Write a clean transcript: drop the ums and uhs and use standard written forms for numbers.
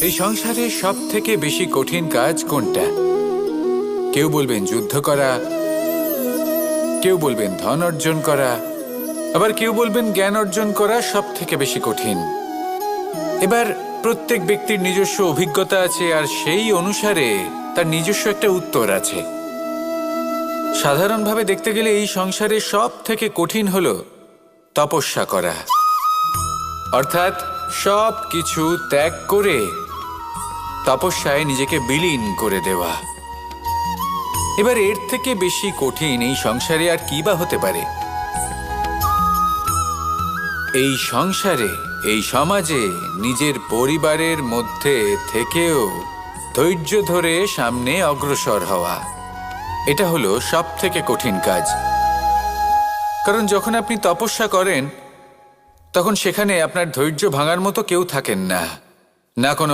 এই সংসারে সব থেকে বেশি কঠিন কাজ কোনটা? কেউ বলবেন যুদ্ধ করা, কেউ বলবেন ধন অর্জন করা, আবার কেউ বলবেন জ্ঞান অর্জন করা সব থেকে বেশি কঠিন। এবার প্রত্যেক ব্যক্তির নিজস্ব অভিজ্ঞতা আছে, আর সেই অনুসারে তার নিজস্ব একটা উত্তর আছে। সাধারণভাবে দেখতে গেলে এই সংসারে সব থেকে কঠিন হলো তপস্যা করা, অর্থাৎ সব কিছু ত্যাগ করে তপস্যায় নিজেকে বিলীন করে দেওয়া। এবার এর থেকে বেশি কঠিন এই সংসারে আর কি বা হতে পারে? এই সংসারে, এই সমাজে নিজের পরিবারের মধ্যে থেকেও ধৈর্য ধরে সামনে অগ্রসর হওয়া, এটা হলো সব থেকে কঠিন কাজ। কারণ যখন আপনি তপস্যা করেন তখন সেখানে আপনার ধৈর্য ভাঙার মতো কেউ থাকেন না, না কোনো